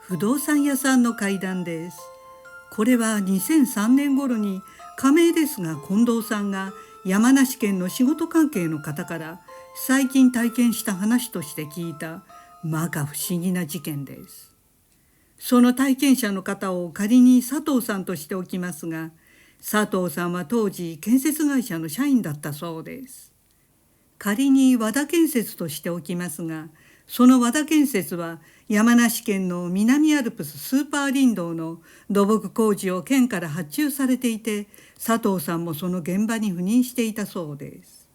不動産屋さんの怪談です。これは2003年頃に仮名ですが近藤さんが山梨県の仕事関係の方から最近体験した話として聞いた摩訶不思議な事件です。その体験者の方を仮に佐藤さんとしておきますが、佐藤さんは当時建設会社の社員だったそうです。仮に和田建設としておきますが、その和田建設は山梨県の南アルプススーパー林道の土木工事を県から発注されていて、佐藤さんもその現場に赴任していたそうです。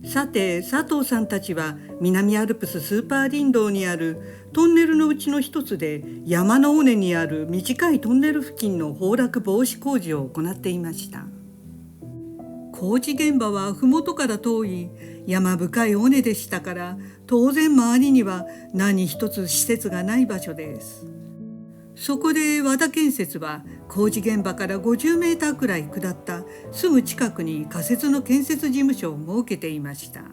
さて佐藤さんたちは南アルプススーパー林道にあるトンネルのうちの一つで山の尾根にある短いトンネル付近の崩落防止工事を行っていました。工事現場は麓から遠い山深い尾根でしたから、当然周りには何一つ施設がない場所です。そこで和田建設は工事現場から50メーターくらい下ったすぐ近くに仮設の建設事務所を設けていました。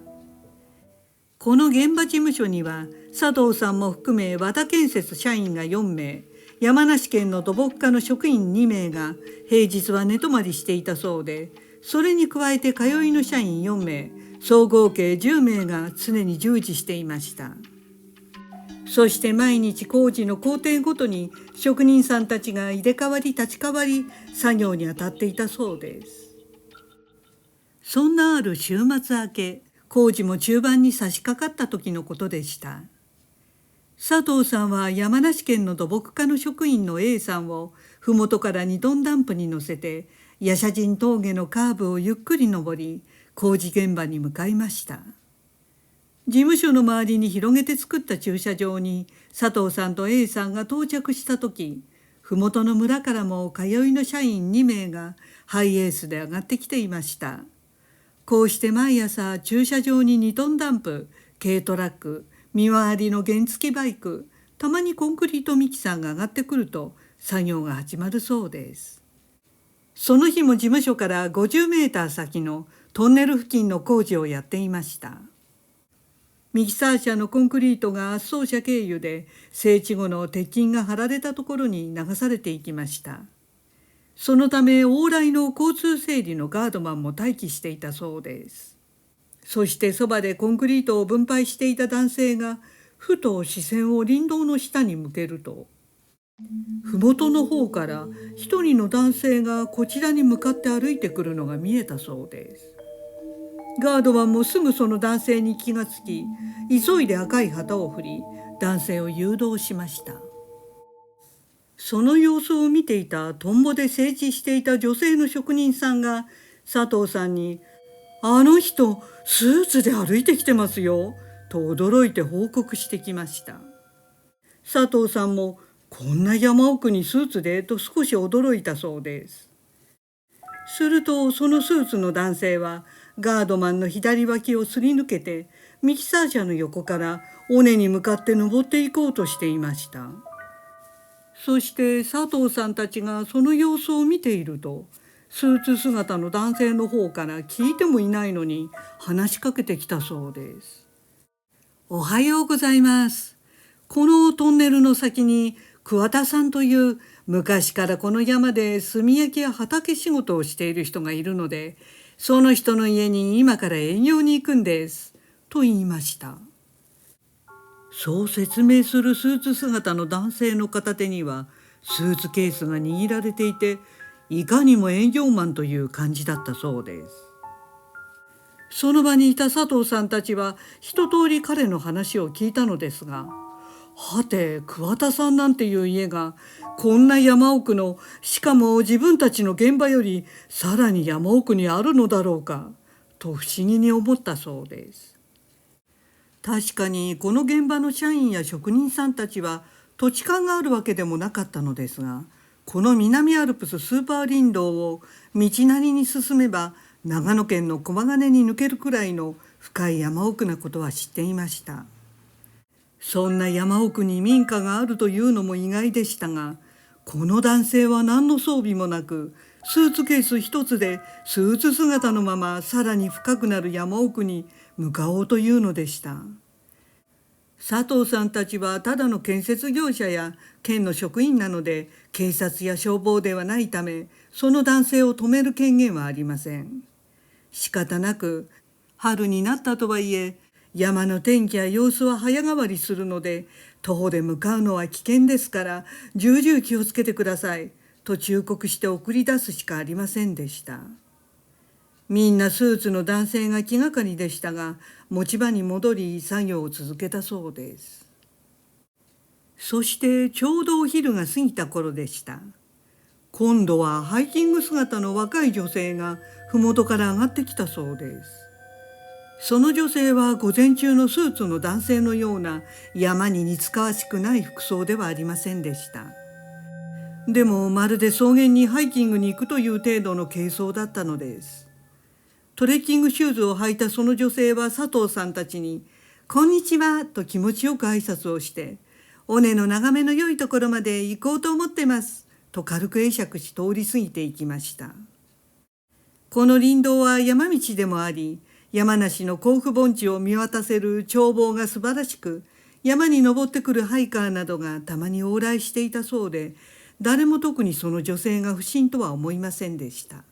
この現場事務所には佐藤さんも含め和田建設社員が4名、山梨県の土木課の職員2名が平日は寝泊まりしていたそうで、それに加えて通いの社員4名、総合計10名が常に従事していました。そして毎日工事の工程ごとに職人さんたちが入れ替わり立ち替わり作業に当たっていたそうです。そんなある週末明け、工事も中盤に差し掛かった時のことでした。佐藤さんは山梨県の土木課の職員の A さんを麓から2トンダンプに乗せて夜叉神峠のカーブをゆっくり登り、工事現場に向かいました。事務所の周りに広げて作った駐車場に佐藤さんと A さんが到着した時、麓の村からも通いの社員2名がハイエースで上がってきていました。こうして毎朝駐車場に2トンダンプ、軽トラック、見回りの原付バイク、たまにコンクリートミキサーが上がってくると作業が始まるそうです。その日も事務所から50メーター先のトンネル付近の工事をやっていました。ミキサー車のコンクリートが圧送車経由で整地後の鉄筋が張られたところに流されていきました。そのため往来の交通整理のガードマンも待機していたそうです。そしてそばでコンクリートを分配していた男性がふと視線を林道の下に向けると、麓の方から一人の男性がこちらに向かって歩いてくるのが見えたそうです。ガードマンもすぐその男性に気がつき、急いで赤い旗を振り男性を誘導しました。その様子を見ていたトンボで整地していた女性の職人さんが佐藤さんに、あの人スーツで歩いてきてますよと驚いて報告してきました。佐藤さんもこんな山奥にスーツでと少し驚いたそうです。するとそのスーツの男性はガードマンの左脇をすり抜けてミキサー車の横から尾根に向かって登っていこうとしていました。そして佐藤さんたちがその様子を見ていると、スーツ姿の男性の方から聞いてもいないのに話しかけてきたそうです。おはようございます。このトンネルの先に桑田さんという昔からこの山で炭焼きや畑仕事をしている人がいるので、その人の家に今から営業に行くんですと言いました。そう説明するスーツ姿の男性の片手にはスーツケースが握られていて、いかにも営業マンという感じだったそうです。その場にいた佐藤さんたちは一通り彼の話を聞いたのですが、はて桑田さんなんていう家がこんな山奥の、しかも自分たちの現場よりさらに山奥にあるのだろうかと不思議に思ったそうです。確かにこの現場の社員や職人さんたちは土地勘があるわけでもなかったのですが、この南アルプススーパー林道を道なりに進めば長野県の駒ヶ根に抜けるくらいの深い山奥なことは知っていました。そんな山奥に民家があるというのも意外でしたが、この男性は何の装備もなくスーツケース一つでスーツ姿のままさらに深くなる山奥に向かおうというのでした。佐藤さんたちはただの建設業者や県の職員なので、警察や消防ではないため、その男性を止める権限はありません。仕方なく、春になったとはいえ、山の天気や様子は早変わりするので、徒歩で向かうのは危険ですから、重々気をつけてください、と忠告して送り出すしかありませんでした。みんなスーツの男性が気がかりでしたが、持ち場に戻り作業を続けたそうです。そしてちょうどお昼が過ぎた頃でした。今度はハイキング姿の若い女性が麓から上がってきたそうです。その女性は午前中のスーツの男性のような山に似つかわしくない服装ではありませんでした。でもまるで草原にハイキングに行くという程度の軽装だったのです。トレッキングシューズを履いたその女性は佐藤さんたちに「こんにちは」と気持ちよく挨拶をして、尾根の眺めの良いところまで行こうと思ってますと軽く会釈し通り過ぎていきました。この林道は山道でもあり、山梨の甲府盆地を見渡せる眺望が素晴らしく、山に登ってくるハイカーなどがたまに往来していたそうで、誰も特にその女性が不審とは思いませんでした。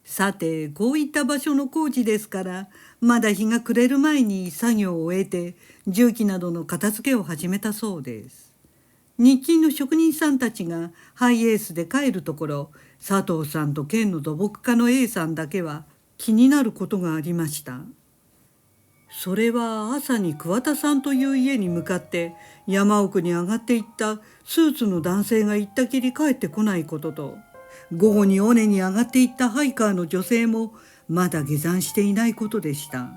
さて、こういった場所の工事ですから、まだ日が暮れる前に作業を終えて、重機などの片付けを始めたそうです。日勤の職人さんたちがハイエースで帰るところ、佐藤さんと県の土木課の A さんだけは気になることがありました。それは朝に桑田さんという家に向かって山奥に上がっていったスーツの男性が行ったきり帰ってこないことと、午後に尾根に上がっていったハイカーの女性もまだ下山していないことでした。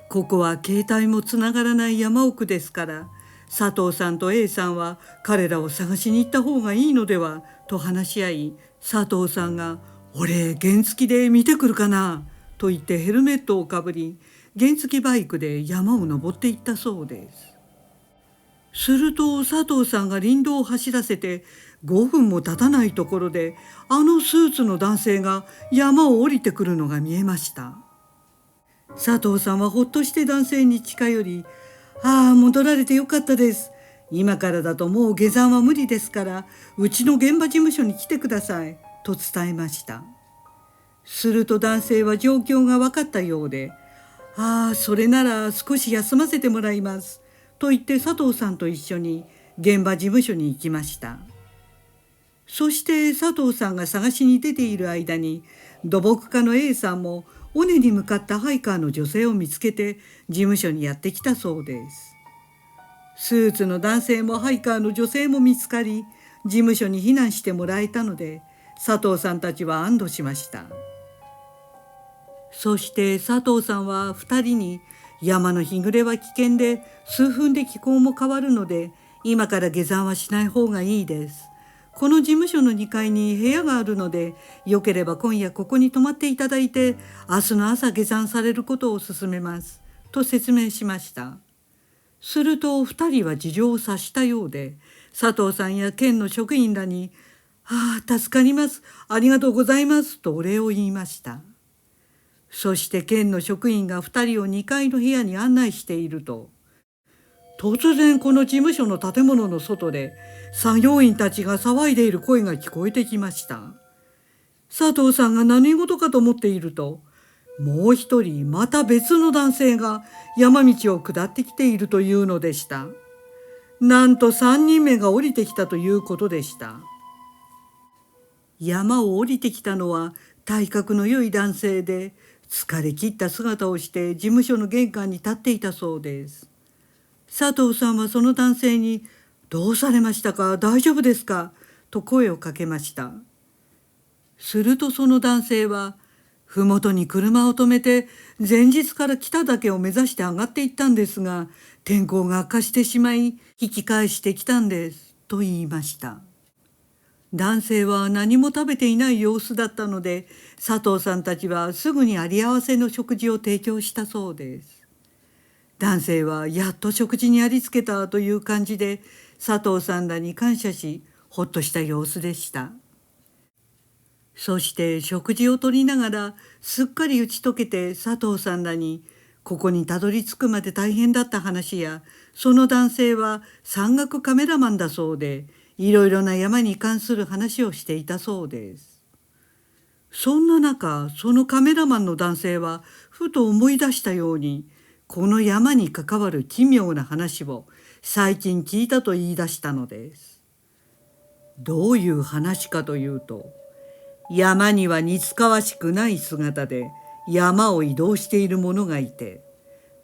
ここは携帯もつながらない山奥ですから、佐藤さんと A さんは彼らを探しに行った方がいいのではと話し合い、佐藤さんが俺原付で見てくるかなと言ってヘルメットをかぶり、原付バイクで山を登っていったそうです。すると佐藤さんが林道を走らせて5分も経たないところで、あのスーツの男性が山を降りてくるのが見えました。佐藤さんはほっとして男性に近寄り、ああ、戻られてよかったです。今からだともう下山は無理ですから、うちの現場事務所に来てください、と伝えました。すると男性は状況が分かったようで、ああ、それなら少し休ませてもらいます、と言って佐藤さんと一緒に現場事務所に行きました。そして佐藤さんが探しに出ている間に、土木課の A さんも尾根に向かったハイカーの女性を見つけて事務所にやってきたそうです。スーツの男性もハイカーの女性も見つかり、事務所に避難してもらえたので、佐藤さんたちは安堵しました。そして佐藤さんは2人に、山の日暮れは危険で数分で気候も変わるので、今から下山はしない方がいいです。この事務所の2階に部屋があるので、よければ今夜ここに泊まっていただいて、明日の朝下山されることを勧めます、と説明しました。すると2人は事情を察したようで、佐藤さんや県の職員らに、ああ、助かります、ありがとうございます、とお礼を言いました。そして県の職員が2人を2階の部屋に案内していると、突然この事務所の建物の外で作業員たちが騒いでいる声が聞こえてきました。佐藤さんが何事かと思っていると、もう一人また別の男性が山道を下ってきているというのでした。なんと3人目が降りてきたということでした。山を降りてきたのは体格の良い男性で、疲れ切った姿をして事務所の玄関に立っていたそうです。佐藤さんはその男性に、どうされましたか、大丈夫ですか、と声をかけました。するとその男性は、麓に車を止めて前日から北岳を目指して上がっていったんですが、天候が悪化してしまい引き返してきたんです、と言いました。男性は何も食べていない様子だったので、佐藤さんたちはすぐにあり合わせの食事を提供したそうです。男性はやっと食事にありつけたという感じで、佐藤さんらに感謝し、ほっとした様子でした。そして食事をとりながら、すっかり打ち解けて佐藤さんらに、ここにたどり着くまで大変だった話や、その男性は山岳カメラマンだそうで、いろいろな山に関する話をしていたそうです。そんな中、そのカメラマンの男性はふと思い出したように、この山に関わる奇妙な話を最近聞いたと言い出したのです。どういう話かというと、山には似つかわしくない姿で山を移動している者がいて、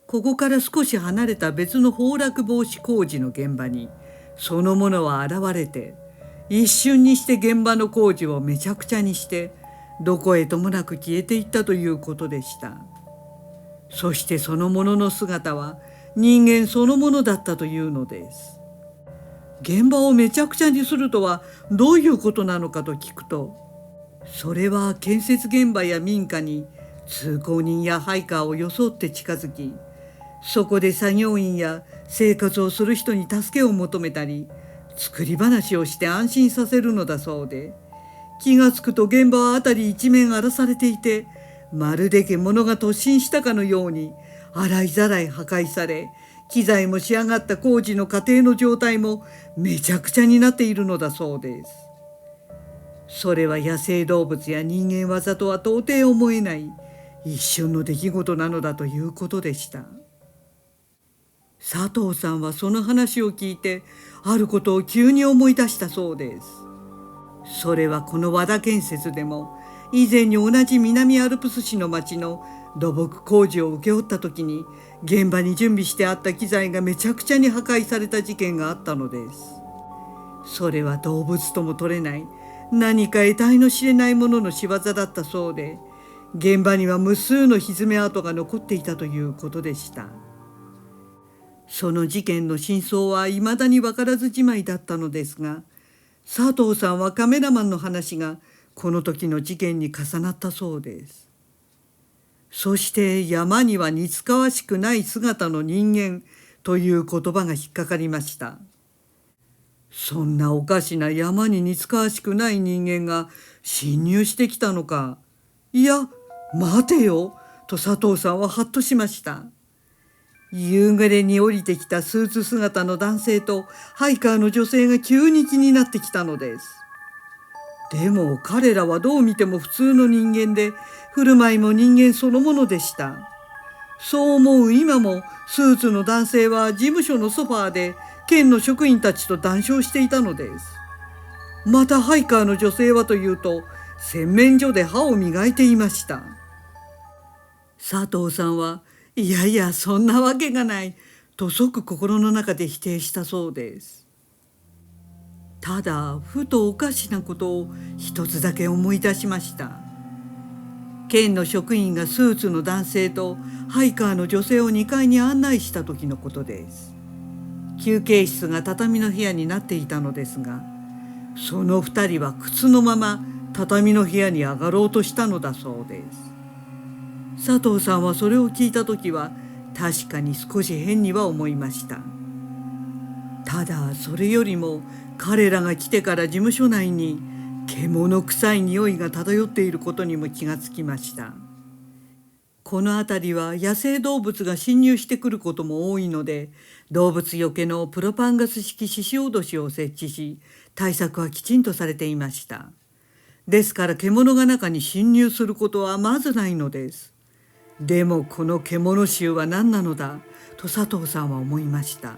ここから少し離れた別の崩落防止工事の現場にその者は現れて、一瞬にして現場の工事をめちゃくちゃにしてどこへともなく消えていったということでした。そしてその者の姿は人間そのものだったというのです。現場をめちゃくちゃにするとはどういうことなのかと聞くと、それは建設現場や民家に通行人やハイカーを装って近づき、そこで作業員や生活をする人に助けを求めたり、作り話をして安心させるのだそうで、気がつくと現場は辺り一面荒らされていて、まるで獣が突進したかのように洗いざらい破壊され、機材も仕上がった工事の過程の状態もめちゃくちゃになっているのだそうです。それは野生動物や人間業とは到底思えない一瞬の出来事なのだということでした。佐藤さんはその話を聞いて、あることを急に思い出したそうです。それはこの和田建設でも以前に同じ南アルプス市の町の土木工事を請け負った時に、現場に準備してあった機材がめちゃくちゃに破壊された事件があったのです。それは動物とも取れない何か得体の知れないものの仕業だったそうで、現場には無数の蹄跡が残っていたということでした。その事件の真相はいまだに分からずじまいだったのですが、佐藤さんはカメラマンの話がこの時の事件に重なったそうです。そして山には似つかわしくない姿の人間という言葉が引っかかりました。そんなおかしな山に似つかわしくない人間が侵入してきたのか。いや、待てよと佐藤さんはハッとしました。夕暮れに降りてきたスーツ姿の男性とハイカーの女性が急に気になってきたのです。でも彼らはどう見ても普通の人間で、振る舞いも人間そのものでした。そう思う今もスーツの男性は事務所のソファーで県の職員たちと談笑していたのです。またハイカーの女性はというと、洗面所で歯を磨いていました。佐藤さんは、いやいやそんなわけがないと即心の中で否定したそうです。ただふとおかしなことを一つだけ思い出しました。県の職員がスーツの男性とハイカーの女性を2階に案内した時のことです。休憩室が畳の部屋になっていたのですが、その2人は靴のまま畳の部屋に上がろうとしたのだそうです。佐藤さんはそれを聞いた時は確かに少し変には思いました。ただそれよりも彼らが来てから事務所内に獣臭い匂いが漂っていることにも気がつきました。この辺りは野生動物が侵入してくることも多いので、動物よけのプロパンガス式獅子落としを設置し、対策はきちんとされていました。ですから獣が中に侵入することはまずないのです。でもこの獣臭は何なのだと佐藤さんは思いました。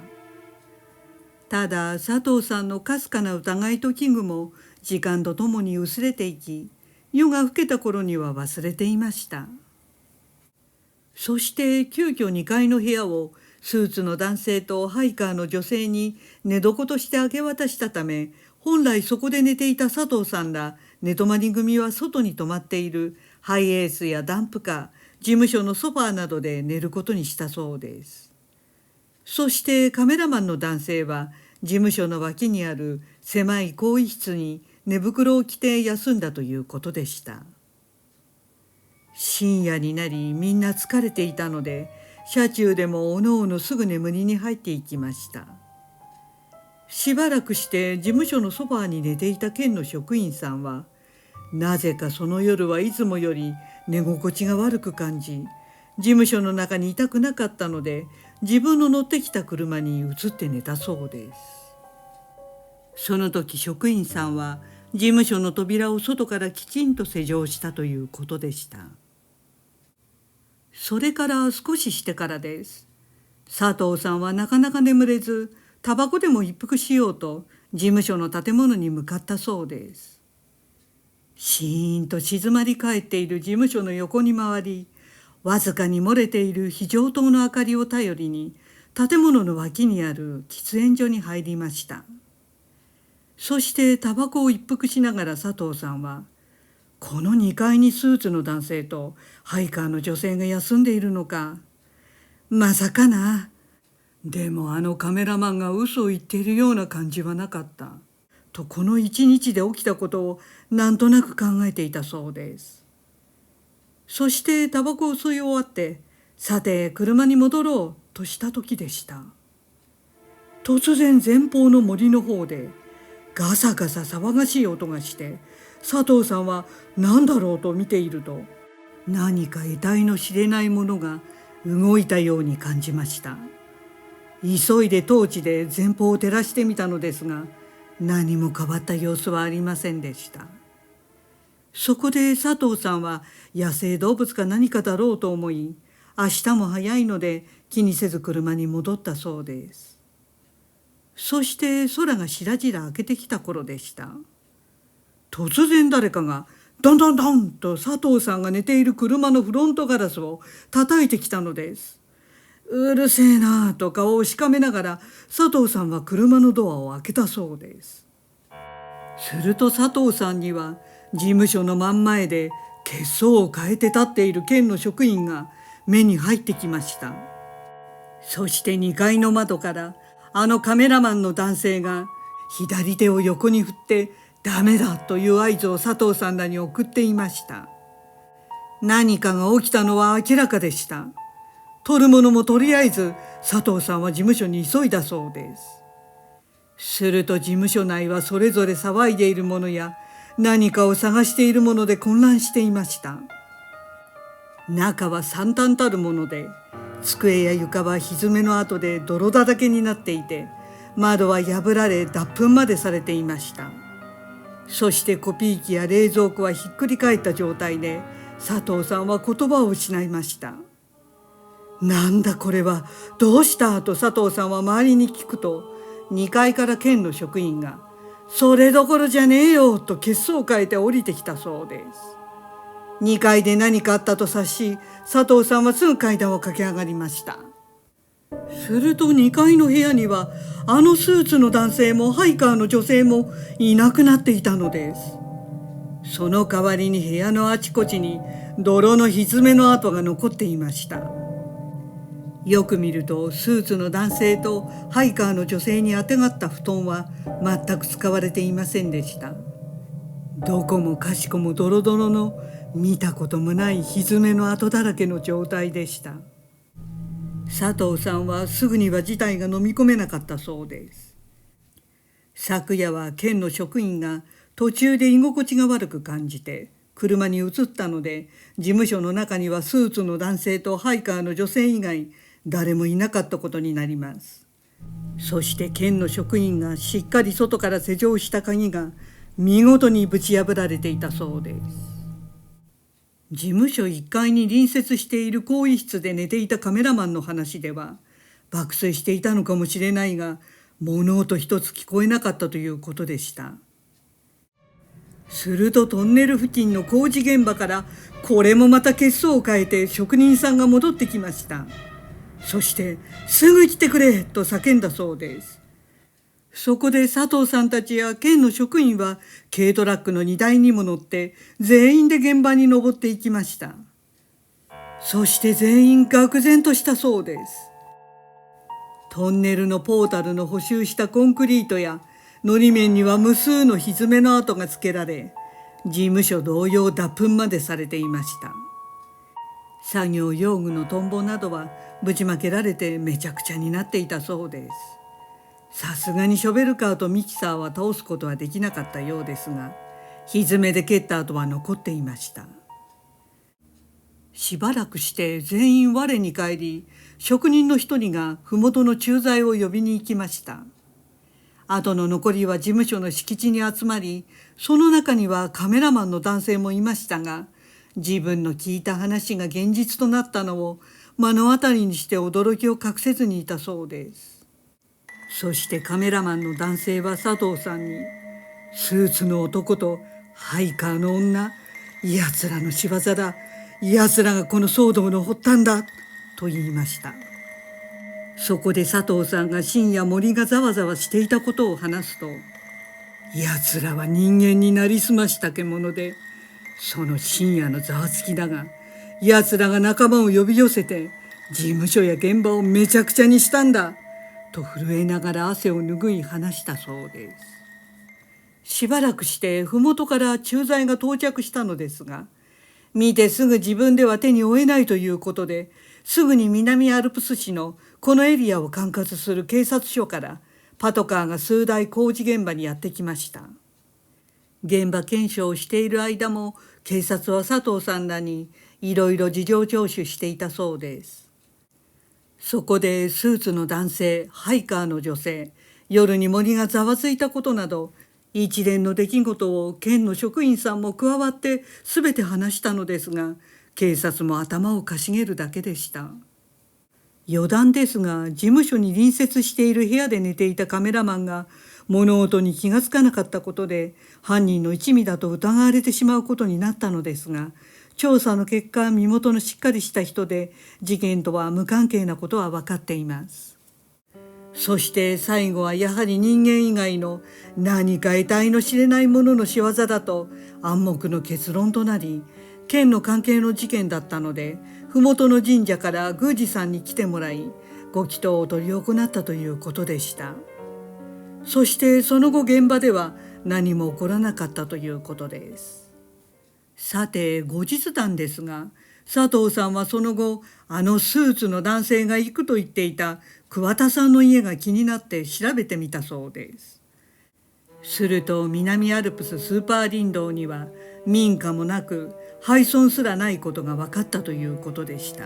ただ佐藤さんのかすかな疑いと危惧も時間とともに薄れていき、夜が更けた頃には忘れていました。そして急遽2階の部屋をスーツの男性とハイカーの女性に寝床として明け渡したため、本来そこで寝ていた佐藤さんら寝泊まり組は外に泊まっているハイエースやダンプカー、事務所のソファーなどで寝ることにしたそうです。そしてカメラマンの男性は事務所の脇にある狭い更衣室に寝袋を着て休んだということでした。深夜になりみんな疲れていたので、車中でもおのおのすぐ眠りに入っていきました。しばらくして事務所のソファーに寝ていた県の職員さんは、なぜかその夜はいつもより寝心地が悪く感じ、事務所の中にいたくなかったので、自分の乗ってきた車に移って寝たそうです。その時職員さんは事務所の扉を外からきちんと施錠したということでした。それから少ししてからです。佐藤さんはなかなか眠れず、タバコでも一服しようと事務所の建物に向かったそうです。シーンと静まり返っている事務所の横に回り、わずかに漏れている非常灯の明かりを頼りに建物の脇にある喫煙所に入りました。そしてタバコを一服しながら佐藤さんは、この2階にスーツの男性とハイカーの女性が休んでいるのか。まさかな。でもあのカメラマンが嘘を言っているような感じはなかった。とこの一日で起きたことをなんとなく考えていたそうです。そしてタバコを吸い終わって、さて車に戻ろうとした時でした。突然前方の森の方でガサガサ騒がしい音がして、佐藤さんは何だろうと見ていると、何か得体の知れないものが動いたように感じました。急いでトーチで前方を照らしてみたのですが、何も変わった様子はありませんでした。そこで佐藤さんは野生動物か何かだろうと思い、明日も早いので気にせず車に戻ったそうです。そして空がしらじら明けてきた頃でした。突然誰かがドンドンドンと佐藤さんが寝ている車のフロントガラスを叩いてきたのです。うるせえなと顔をしかめながら佐藤さんは車のドアを開けたそうです。すると佐藤さんには事務所の真ん前で血相を変えて立っている県の職員が目に入ってきました。そして2階の窓からあのカメラマンの男性が左手を横に振ってダメだという合図を佐藤さんらに送っていました。何かが起きたのは明らかでした。取るものもとりあえず佐藤さんは事務所に急いだそうです。すると事務所内はそれぞれ騒いでいるものや何かを探しているもので混乱していました。中は惨憺たるもので、机や床は歪めの跡で泥だらけになっていて、窓は破られ脱粉までされていました。そしてコピー機や冷蔵庫はひっくり返った状態で、佐藤さんは言葉を失いました。なんだこれは、どうしたと佐藤さんは周りに聞くと、2階から県の職員が、それどころじゃねえよと血相を変えて降りてきたそうです。2階で何かあったと察し、佐藤さんはすぐ階段を駆け上がりました。すると2階の部屋にはあのスーツの男性もハイカーの女性もいなくなっていたのです。その代わりに部屋のあちこちに泥のひずめの跡が残っていました。よく見るとスーツの男性とハイカーの女性にあてがった布団は全く使われていませんでした。どこもかしこもドロドロの見たこともないひずめの跡だらけの状態でした。佐藤さんはすぐには事態が飲み込めなかったそうです。昨夜は県の職員が途中で居心地が悪く感じて車に移ったので、事務所の中にはスーツの男性とハイカーの女性以外誰もいなかったことになります。そして県の職員がしっかり外から施錠した鍵が見事にぶち破られていたそうです。事務所1階に隣接している更衣室で寝ていたカメラマンの話では、爆睡していたのかもしれないが物音一つ聞こえなかったということでした。するとトンネル付近の工事現場からこれもまた血相を変えて職人さんが戻ってきました。そしてすぐ来てくれと叫んだそうです。そこで佐藤さんたちや県の職員は軽トラックの荷台にも乗って全員で現場に登っていきました。そして全員愕然としたそうです。トンネルのポータルの補修したコンクリートやのり面には無数のひずめの跡がつけられ、事務所同様脱粉までされていました。作業用具のトンボなどはぶちまけられてめちゃくちゃになっていたそうです。さすがにショベルカーとミキサーは倒すことはできなかったようですが、ひずめで蹴った跡は残っていました。しばらくして全員我に返り、職人の一人が麓の駐在を呼びに行きました。あとの残りは事務所の敷地に集まり、その中にはカメラマンの男性もいましたが、自分の聞いた話が現実となったのを目の当たりにして驚きを隠せずにいたそうです。そしてカメラマンの男性は佐藤さんに、スーツの男とハイカーの女、奴らの仕業だ、奴らがこの騒動の発端だと言いました。そこで佐藤さんが深夜森がざわざわしていたことを話すと、奴らは人間になりすました獣で、その深夜のざわつきだが、奴らが仲間を呼び寄せて事務所や現場をめちゃくちゃにしたんだと震えながら汗を拭い話したそうです。しばらくして麓から駐在が到着したのですが、見てすぐ自分では手に負えないということで、すぐに南アルプス市のこのエリアを管轄する警察署からパトカーが数台工事現場にやってきました。現場検証をしている間も警察は佐藤さんらにいろいろ事情聴取していたそうです。そこでスーツの男性、ハイカーの女性、夜に森がざわついたことなど、一連の出来事を県の職員さんも加わって全て話したのですが、警察も頭をかしげるだけでした。余談ですが、事務所に隣接している部屋で寝ていたカメラマンが物音に気がつかなかったことで犯人の一味だと疑われてしまうことになったのですが、調査の結果、身元のしっかりした人で事件とは無関係なことは分かっています。そして最後はやはり人間以外の何か得体の知れないものの仕業だと暗黙の結論となり、県の関係の事件だったので、麓の神社から宮司さんに来てもらい、ご祈祷を執り行ったということでした。そしてその後現場では何も起こらなかったということです。さて後日談ですが、佐藤さんはその後、あのスーツの男性が行くと言っていた桑田さんの家が気になって調べてみたそうです。すると南アルプススーパー林道には民家もなく廃村すらないことが分かったということでした。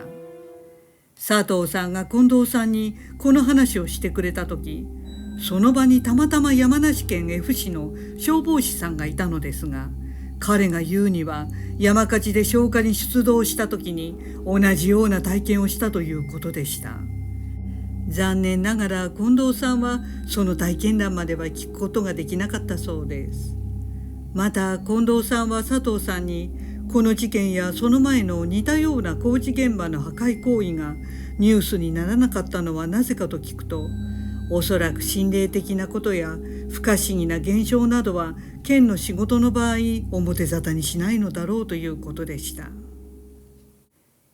佐藤さんが近藤さんにこの話をしてくれた時、その場にたまたま山梨県 F 市の消防士さんがいたのですが、彼が言うには山火事で消火に出動した時に同じような体験をしたということでした。残念ながら近藤さんはその体験談までは聞くことができなかったそうです。また近藤さんは佐藤さんにこの事件やその前の似たような工事現場の破壊行為がニュースにならなかったのはなぜかと聞くと、おそらく心霊的なことや不可思議な現象などは県の仕事の場合表沙汰にしないのだろうということでした。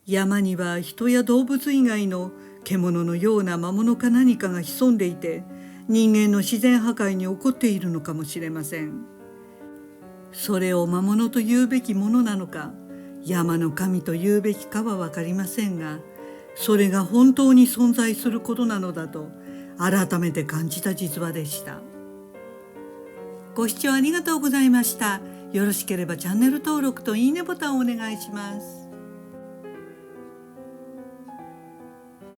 山には人や動物以外の獣のような魔物か何かが潜んでいて、人間の自然破壊に起こっているのかもしれません。それを魔物と言うべきものなのか、山の神と言うべきかは分かりませんが、それが本当に存在することなのだと改めて感じた実話でした。ご視聴ありがとうございました。よろしければチャンネル登録といいねボタンをお願いします。